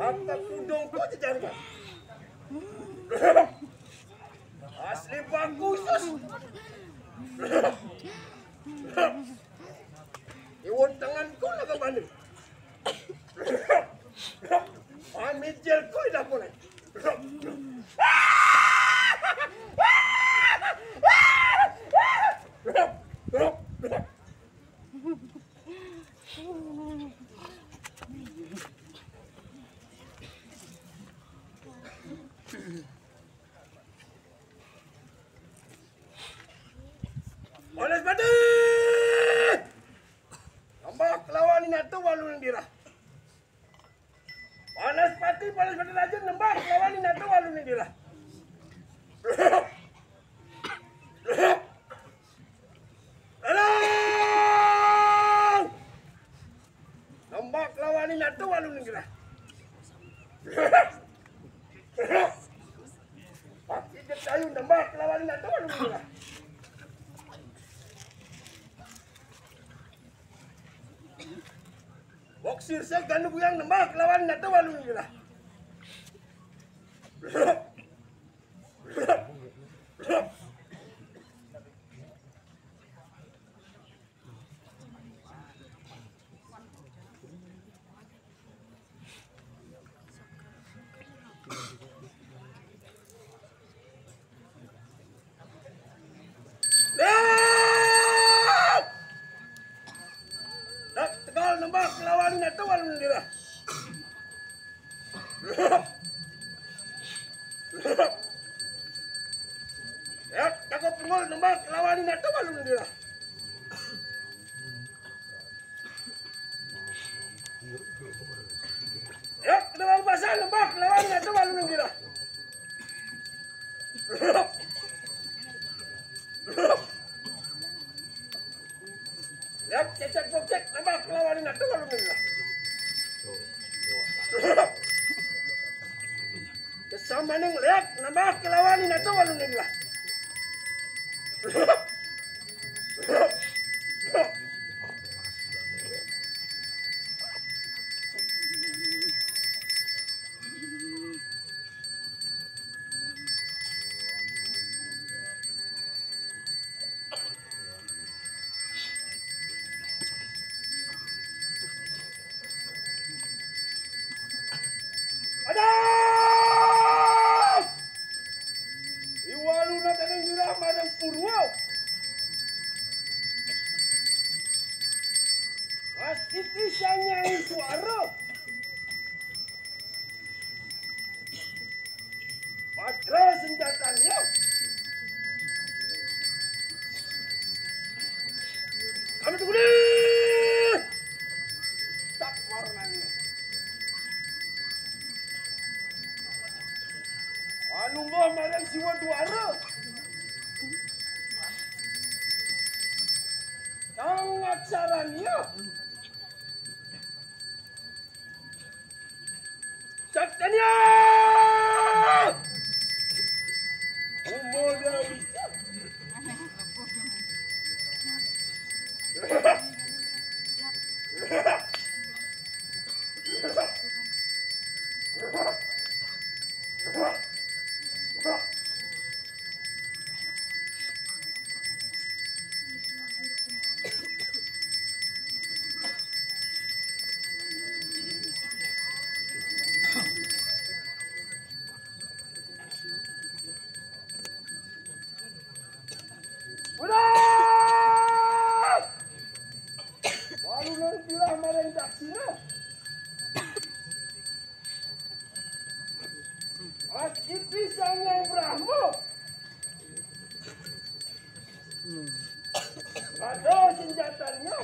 Apa tudung kau jejarkan? Asli bagus. Iwan tanganku nak ke mana? Ambil gel kau dah pun. Panas pada. Nampak lawan ini tu walun dirah. Panas pati aja nampak lawan ini tu walun dirah. Nampak lawan ini tu walun dirah. Pasti ketayu nampak lawan ini tu walun dirah. Boksir saya gandu buyang nembak lawan nak tahu lalu ni lah. Nembak lawan nak tahu lalu ni lah. Ya, takut pengol nembak lawan nak tahu lalu ni lah. Ya, kenapa pasal nembak lawan nak tahu lalu ni lah. Lihat cecak bocek nembak lawan nak tahu lalu ni lah. Kesama neng lihat nembak lawan nak tahu lalu ni lah. Itu sangat suara. Patra senjatanya. Kami tunggu ni. Tak warnanya. Alumah marang siwa duara. Sangat caranya. Saktanya! Umur dia bijak. Pisangnya Brahmo. Ada senjatanya.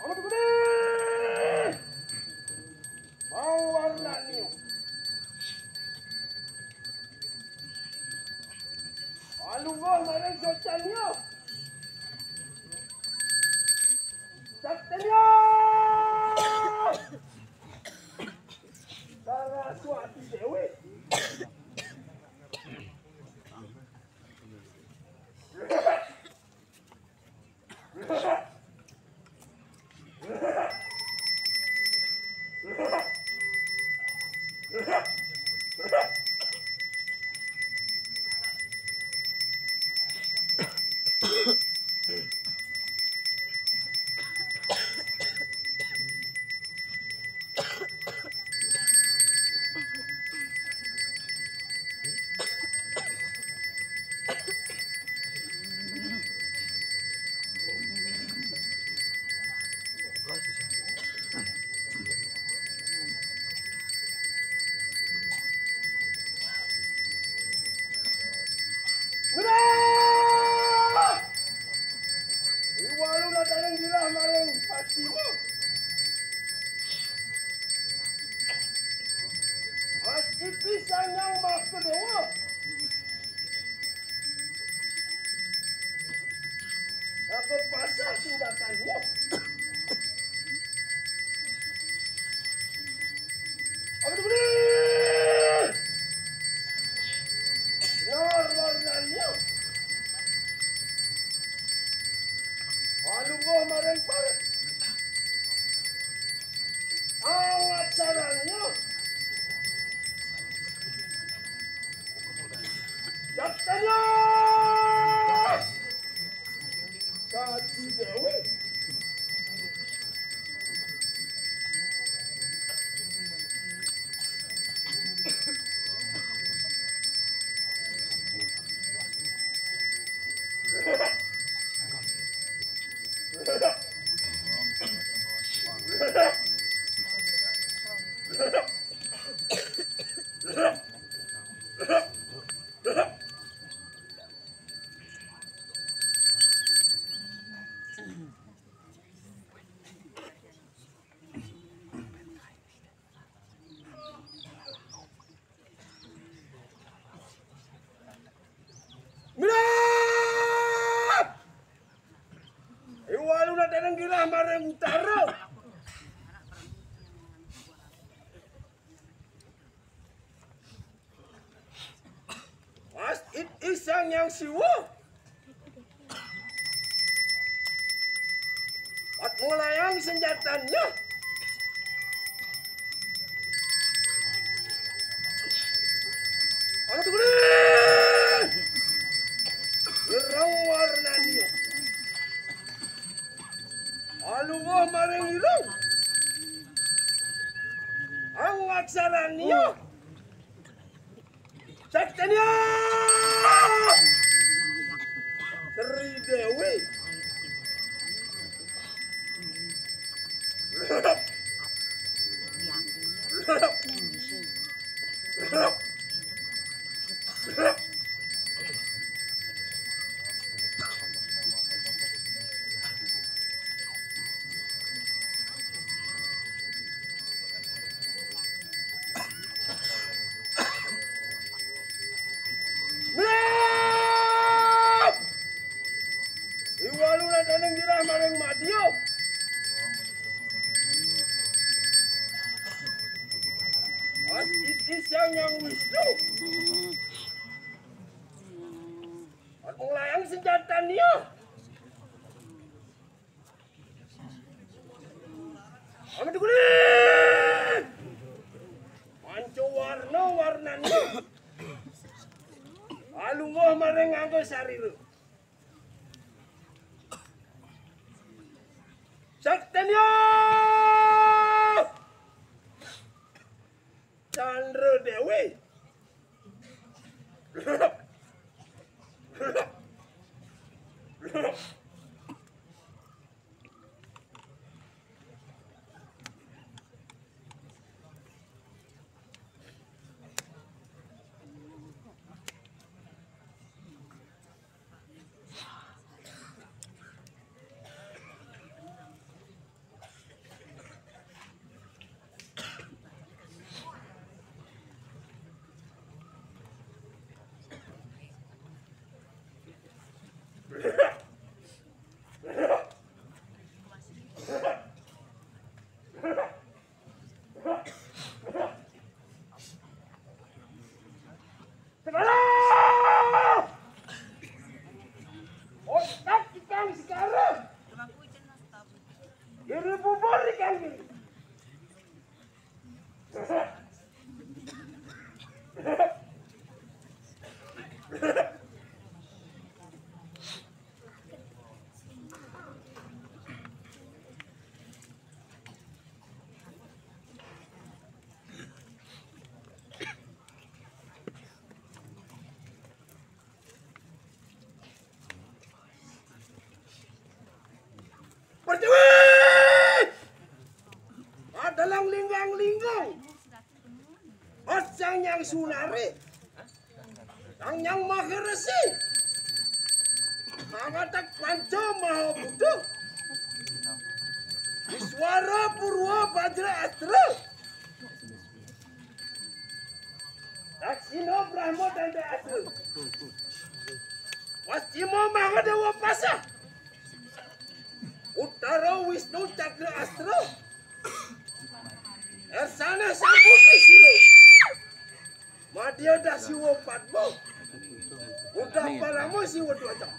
Amat gede. Mau warna ni. Alungah marang jocannya. Saktanya. Saraswati Dewi. Saktanya Sati Dewi. Minat! Iwalu na tanang gila marang utara. Mas it isang yang siwa. At melayang senjatanya. Ano tugunin? Irang warna niya. Aluwah marang ilong. Ang aksaran niya. Saktanya Sri Dewi. Minat! Iwalu na tanang gila marang madiyo. At isang yang Wisnu. At melayang senjata niya. Ano tugunin? Manco warna niya. Aluwah marang anggo sariro. Saktanya Chandra Dewi. Sekarang! Otak kita sekarang! Kiri bubur ikan kiri. Pertiwi! Adalang linggang-linggang. Osang yang sunari. Yang maheresi. Mangatak panco maha buddha. Iswara purwa bajra astra. Daksino Brahmo dan Astra. Waschimo Mahadewa Pasa. Utara Wisnu Cakra Astra. Ersana Sambu Trisulo. Madya Dasiwo Padmo. Udah Paramo Siwo Dwaja.